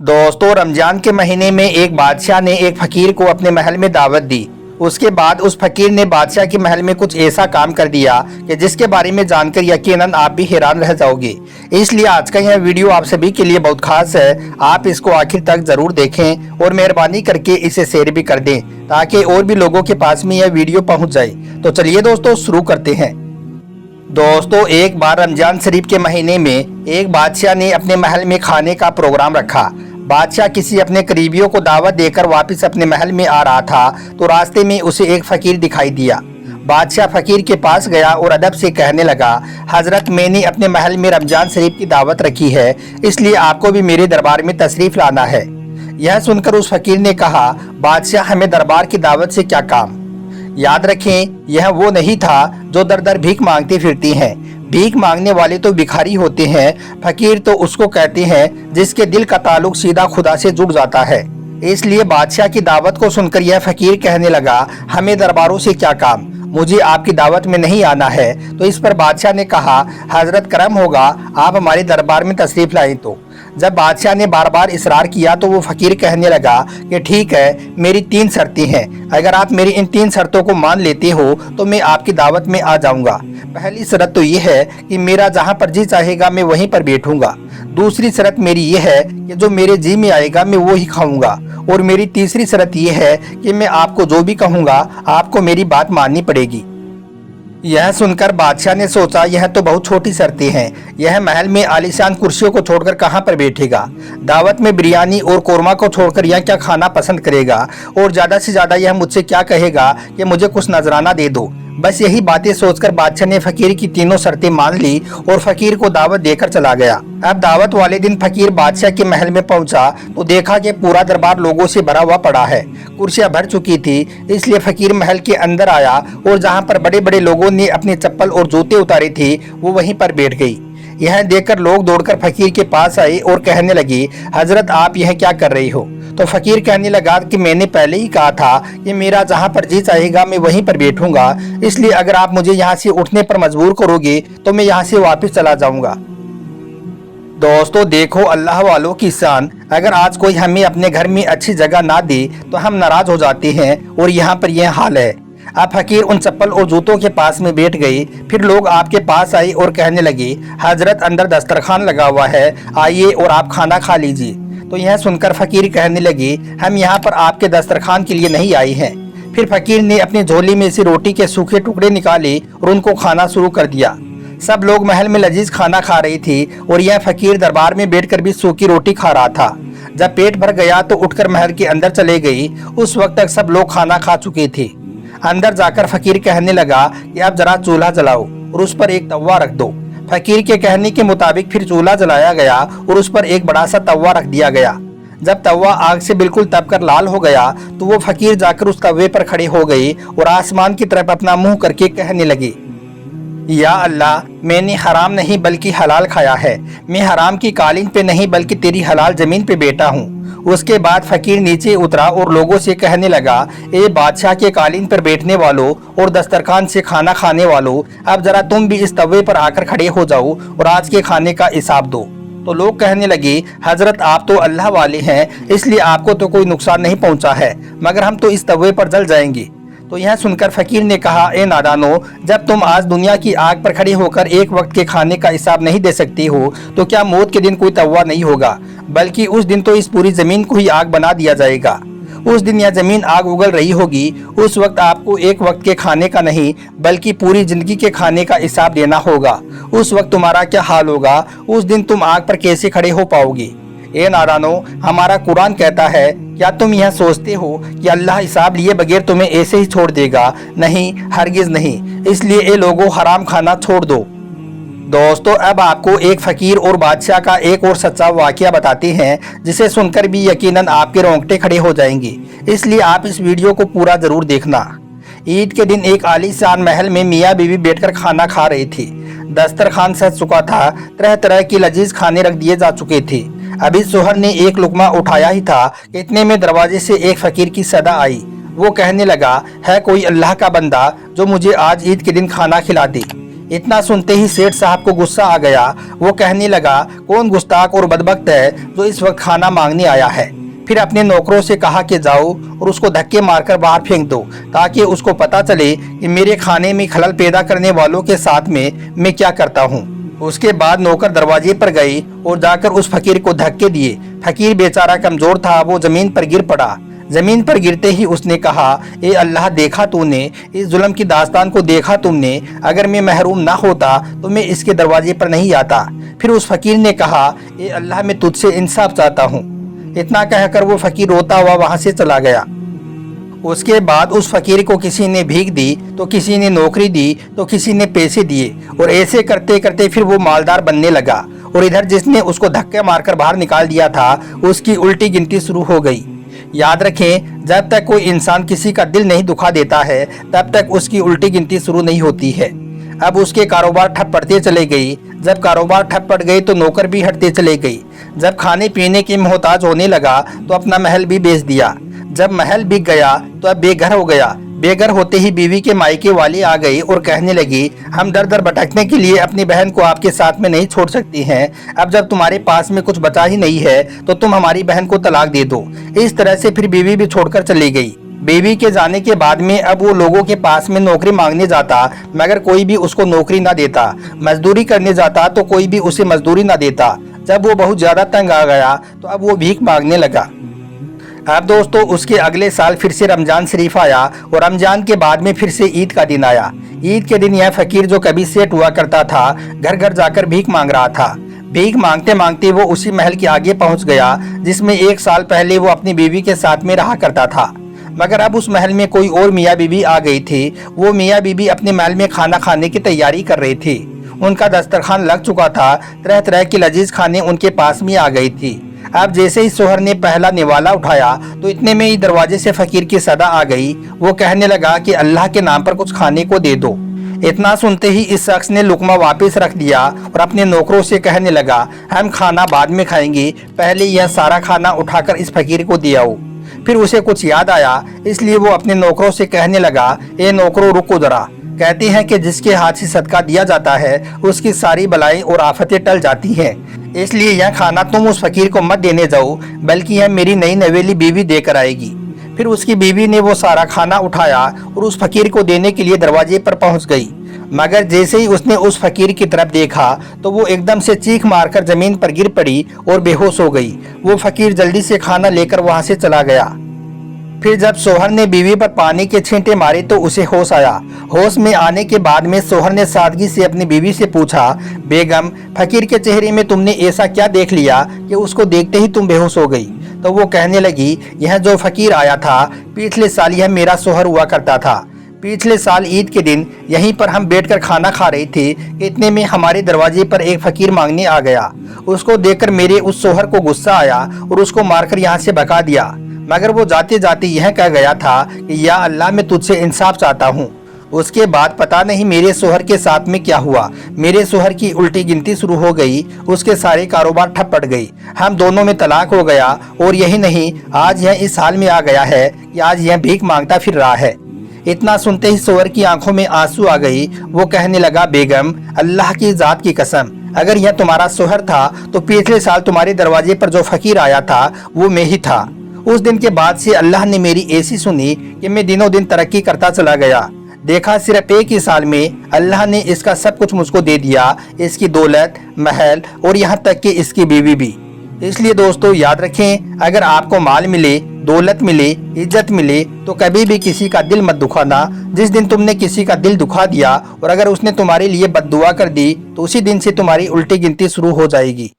दोस्तों, रमजान के महीने में एक बादशाह ने एक फकीर को अपने महल में दावत दी। उसके बाद उस फकीर ने बादशाह के महल में कुछ ऐसा काम कर दिया कि जिसके बारे में जानकर यकीनन आप भी हैरान रह जाओगे। इसलिए आज का यह वीडियो आप सभी के लिए बहुत खास है। आप इसको आखिर तक जरूर देखें और मेहरबानी करके इसे शेयर भी कर दें ताकि और भी लोगों के पास में यह वीडियो पहुंच जाए। तो चलिए दोस्तों, शुरू करते हैं। दोस्तों, एक बार रमजान शरीफ के महीने में एक बादशाह ने अपने महल में खाने का प्रोग्राम रखा। बादशाह किसी अपने करीबियों को दावत देकर वापस अपने महल में आ रहा था तो रास्ते में उसे एक फकीर दिखाई दिया। बादशाह फकीर के पास गया और अदब से कहने लगा, हजरत, मैंने अपने महल में रमजान शरीफ की दावत रखी है, इसलिए आपको भी मेरे दरबार में तशरीफ लाना है। यह सुनकर उस फकीर ने कहा, बादशाह, हमें दरबार की दावत से क्या काम। याद रखें, यह वो नहीं था जो दर दर भीख मांगती फिरती हैं। भीख मांगने वाले तो भिखारी होते हैं, फकीर तो उसको कहते हैं जिसके दिल का ताल्लुक सीधा खुदा से जुड़ जाता है। इसलिए बादशाह की दावत को सुनकर यह फकीर कहने लगा, हमें दरबारों से क्या काम, मुझे आपकी दावत में नहीं आना है। तो इस पर बादशाह ने कहा, हजरत, करम होगा आप हमारे दरबार में तशरीफ लाएं। तो जब बादशाह ने बार बार इसरार किया तो वो फकीर कहने लगा कि ठीक है, मेरी 3 शर्तें हैं। अगर आप मेरी इन 3 शर्तों को मान लेते हो तो मैं आपकी दावत में आ जाऊंगा। पहली शर्त तो ये है कि मेरा जहाँ पर जी चाहेगा मैं वहीं पर बैठूंगा। दूसरी शर्त मेरी ये है कि जो मेरे जी में आएगा मैं वो ही खाऊंगा। और मेरी तीसरी शर्त ये है कि मैं आपको जो भी कहूँगा आपको मेरी बात माननी पड़ेगी। यह सुनकर बादशाह ने सोचा, यह तो बहुत छोटी शर्तें हैं। यह महल में आलीशान कुर्सियों को छोड़कर कहाँ पर बैठेगा। दावत में बिरयानी और कोरमा को छोड़कर यह क्या खाना पसंद करेगा। और ज़्यादा से ज़्यादा यह मुझसे क्या कहेगा कि मुझे कुछ नजराना दे दो। बस यही बातें सोचकर बादशाह ने फकीर की तीनों शर्तें मान ली और फकीर को दावत देकर चला गया। अब दावत वाले दिन फकीर बादशाह के महल में पहुंचा तो देखा कि पूरा दरबार लोगों से भरा हुआ पड़ा है। कुर्सियां भर चुकी थी, इसलिए फकीर महल के अंदर आया और जहां पर बड़े बड़े लोगों ने अपने चप्पल और जूते उतारे थे वो वहीं पर बैठ गई। यह देखकर लोग दौड़कर फकीर के पास आए और कहने लगे, हजरत, आप यह क्या कर रही हो। तो फकीर कहने लगा कि मैंने पहले ही कहा था कि मेरा जहाँ पर जी चाहेगा मैं वहीं पर बैठूंगा, इसलिए अगर आप मुझे यहाँ से उठने पर मजबूर करोगे तो मैं यहाँ से वापस चला जाऊंगा। दोस्तों देखो, अल्लाह वालों की शान। अगर आज कोई हमें अपने घर में अच्छी जगह ना दे तो हम नाराज हो जाते हैं और यहाँ पर यह हाल है। अब फकीर उन चप्पल और जूतों के पास में बैठ गई। फिर लोग आपके पास आए और कहने लगे, हजरत, अंदर दस्तरखान लगा हुआ है, आइए और आप खाना खा लीजिए। तो यह सुनकर फकीर कहने लगी, हम यहाँ पर आपके दस्तरखान के लिए नहीं आए हैं। फिर फकीर ने अपनी झोली में से रोटी के सूखे टुकड़े निकाले और उनको खाना शुरू कर दिया। सब लोग महल में लजीज खाना खा रही थी और यह फकीर दरबार में बैठकर भी सूखी रोटी खा रहा था। जब पेट भर गया तो उठकर महल के अंदर चले गई। उस वक्त तक सब लोग खाना खा चुके थे। अंदर जाकर फकीर कहने लगा कि अब जरा चूल्हा जलाओ और उस पर एक तवा रख दो। फकीर के कहने के मुताबिक फिर चूल्हा जलाया गया और उस पर एक बड़ा सा तवा रख दिया गया। जब तवा आग से बिल्कुल तपकर लाल हो गया तो वो फकीर जाकर उस तवे पर खड़े हो गई और आसमान की तरफ अपना मुंह करके कहने लगी, या अल्लाह, मैंने हराम नहीं बल्कि हलाल खाया है। मैं हराम की कालीन पे नहीं बल्कि तेरी हलाल जमीन पे बैठा हूँ। उसके बाद फकीर नीचे उतरा और लोगों से कहने लगा, ए बादशाह के कालीन पर बैठने वालों और दस्तरखान से खाना खाने वालों, अब जरा तुम भी इस तवे पर आकर खड़े हो जाओ और आज के खाने का हिसाब दो। तो लोग कहने लगे, हजरत, आप तो अल्लाह वाले हैं, इसलिए आपको तो कोई नुकसान नहीं पहुंचा है, मगर हम तो इस तवे पर जल जाएंगे। तो यह सुनकर फकीर ने कहा, ए नादानो, जब तुम आज दुनिया की आग पर खड़े होकर एक वक्त के खाने का हिसाब नहीं दे सकती हो तो क्या मौत के दिन कोई तवा नहीं होगा, बल्कि उस दिन तो इस पूरी जमीन को ही आग बना दिया जाएगा। उस दिन यह जमीन आग उगल रही होगी। उस वक्त आपको एक वक्त के खाने का नहीं बल्कि पूरी जिंदगी के खाने का हिसाब देना होगा। उस वक्त तुम्हारा क्या हाल होगा, उस दिन तुम आग पर कैसे खड़े हो पाओगे। ए नादानो, हमारा कुरान कहता है, क्या तुम यह सोचते हो कि अल्लाह हिसाब लिए बगैर तुम्हें ऐसे ही छोड़ देगा। नहीं, हरगिज नहीं। इसलिए ए लोगों, हराम खाना छोड़ दो। दोस्तों, अब आपको एक फकीर और बादशाह का एक और सच्चा वाकया बताते हैं जिसे सुनकर भी यकीनन आपके रोंगटे खड़े हो जाएंगे। इसलिए आप इस वीडियो को पूरा जरूर देखना। ईद के दिन एक आलीशान महल में मियाँ बीवी बैठकर खाना खा रही थी। दस्तरखान सज चुका था, तरह तरह की लजीज खाने रख दिए जा चुके थे। अभी सोहर ने एक लुकमा उठाया ही था कि इतने में दरवाजे से एक फकीर की सदा आई। वो कहने लगा, है कोई अल्लाह का बंदा जो मुझे आज ईद के दिन खाना खिला दे। इतना सुनते ही सेठ साहब को गुस्सा आ गया। वो कहने लगा, कौन गुस्ताख और बदबख्त है जो इस वक्त खाना मांगने आया है। फिर अपने नौकरों से कहा कि जाओ और उसको धक्के मारकर बाहर फेंक दो, ताकि उसको पता चले कि मेरे खाने में खलल पैदा करने वालों के साथ में मैं क्या करता हूँ। उसके बाद नौकर दरवाजे पर गए और जाकर उस फकीर को धक्के दिए। फकीर बेचारा कमजोर था, वो जमीन पर गिर पड़ा। जमीन पर गिरते ही उसने कहा, ए अल्लाह, देखा तूने इस जुल्म की दास्तान को, देखा तुमने, अगर मैं महरूम ना होता तो मैं इसके दरवाजे पर नहीं आता। फिर उस फकीर ने कहा, ए अल्लाह, मैं तुझसे इंसाफ चाहता हूँ। इतना कहकर वो फकीर रोता हुआ वहां से चला गया। उसके बाद उस फकीर को किसी ने भीख दी, तो किसी ने नौकरी दी, तो किसी ने पैसे दिए, और ऐसे करते करते फिर वो मालदार बनने लगा। और इधर जिसने उसको धक्के मारकर बाहर निकाल दिया था, उसकी उल्टी गिनती शुरू हो गई। याद रखें, जब तक कोई इंसान किसी का दिल नहीं दुखा देता है, तब तक उसकी उल्टी गिनती शुरू नहीं होती है। अब उसके कारोबार ठप पड़ते चले गई। जब कारोबार ठप पड़ गई तो नौकर भी हटते चले गई। जब खाने पीने के मोहताज होने लगा तो अपना महल भी बेच दिया। जब महल बिक गया तो अब बेघर हो गया। बेघर होते ही बीवी के मायके वाली आ गई और कहने लगी, हम दर दर भटकने के लिए अपनी बहन को आपके साथ में नहीं छोड़ सकती हैं। अब जब तुम्हारे पास में कुछ बचा ही नहीं है तो तुम हमारी बहन को तलाक दे दो। इस तरह से फिर बीवी भी छोड़कर चली गई। बीवी के जाने के बाद में अब वो लोगों के पास में नौकरी मांगने जाता, मगर कोई भी उसको नौकरी ना देता। मजदूरी करने जाता तो कोई भी उसे मजदूरी ना देता। जब वो बहुत ज्यादा तंग आ गया तो अब वो भीख मांगने लगा। अब दोस्तों, उसके अगले साल फिर से रमजान शरीफ आया और रमजान के बाद में फिर से ईद का दिन आया। ईद के दिन यह फकीर जो कभी सेठ हुआ करता था, घर घर जाकर भीख मांग रहा था। भीख मांगते मांगते वो उसी महल के आगे पहुंच गया जिसमें 1 साल पहले वो अपनी बीवी के साथ में रहा करता था। मगर अब उस महल में कोई और मियाँ बीबी आ गई थी। वो मियाँ बीबी अपने महल में खाना खाने की तैयारी कर रही थी। उनका दस्तरखान लग चुका था। तरह तरह की लजीज खाने उनके पास में आ गई थी। अब जैसे ही सोहर ने पहला निवाला उठाया तो इतने में ही दरवाजे से फकीर की सदा आ गई। वो कहने लगा कि अल्लाह के नाम पर कुछ खाने को दे दो। इतना सुनते ही इस शख्स ने लुकमा वापस रख दिया और अपने नौकरों से कहने लगा, हम खाना बाद में खाएंगे, पहले यह सारा खाना उठाकर इस फकीर को दे आओ। फिर उसे कुछ याद आया, इसलिए वो अपने नौकरों से कहने लगा, ए नौकरों, रुको जरा। कहते हैं कि जिसके हाथ से सदका दिया जाता है उसकी सारी बलाएं और आफतें टल जाती हैं। इसलिए यह खाना तुम उस फकीर को मत देने जाओ, बल्कि यह मेरी नई नवेली बीवी देकर आएगी। फिर उसकी बीवी ने वो सारा खाना उठाया और उस फकीर को देने के लिए दरवाजे पर पहुंच गई। मगर जैसे ही उसने उस फकीर की तरफ देखा तो वो एकदम से चीख मारकर जमीन पर गिर पड़ी और बेहोश हो गई। वो फकीर जल्दी से खाना लेकर वहां से चला गया। फिर जब सोहर ने बीवी पर पानी के छींटे मारे तो उसे होश आया। होश में आने के बाद में सोहर ने सादगी से अपनी बीवी से पूछा, बेगम, फकीर के चेहरे में तुमने ऐसा क्या देख लिया कि उसको देखते ही तुम बेहोश हो गई? तो वो कहने लगी, यह जो फकीर आया था, पिछले साल यह मेरा सोहर हुआ करता था। पिछले साल ईद के दिन यहीं पर हम बैठकर खाना खा रहे थे, इतने में हमारे दरवाजे पर एक फकीर मांगने आ गया। उसको देखकर मेरे उस सोहर को गुस्सा आया और उसको मारकर यहाँ से भगा दिया। मगर वो जाते जाते यह कह गया था कि या अल्लाह, मैं तुझसे इंसाफ चाहता हूँ। उसके बाद पता नहीं मेरे सोहर के साथ में क्या हुआ। मेरे सोहर की उल्टी गिनती शुरू हो गई, उसके सारे कारोबार ठप पड़ गई, हम दोनों में तलाक हो गया। और यही नहीं, आज यह इस हाल में आ गया है कि आज यह भीख मांगता फिर रहा है। इतना सुनते ही सोहर की आंखों में आंसू आ गई। वो कहने लगा, बेगम, अल्लाह की जात की कसम, अगर यह तुम्हारा सोहर था तो पिछले साल तुम्हारे दरवाजे पर जो फकीर आया था वो मैं ही था। उस दिन के बाद से अल्लाह ने मेरी ऐसी सुनी कि मैं दिनों दिन तरक्की करता चला गया। देखा, सिर्फ 1 ही साल में अल्लाह ने इसका सब कुछ मुझको दे दिया, इसकी दौलत, महल और यहाँ तक कि इसकी बीवी भी। इसलिए दोस्तों याद रखें, अगर आपको माल मिले, दौलत मिले, इज्जत मिले तो कभी भी किसी का दिल मत दुखाना। जिस दिन तुमने किसी का दिल दुखा दिया और अगर उसने तुम्हारे लिए बद्दुआ कर दी तो उसी दिन से तुम्हारी उल्टी गिनती शुरू हो जाएगी।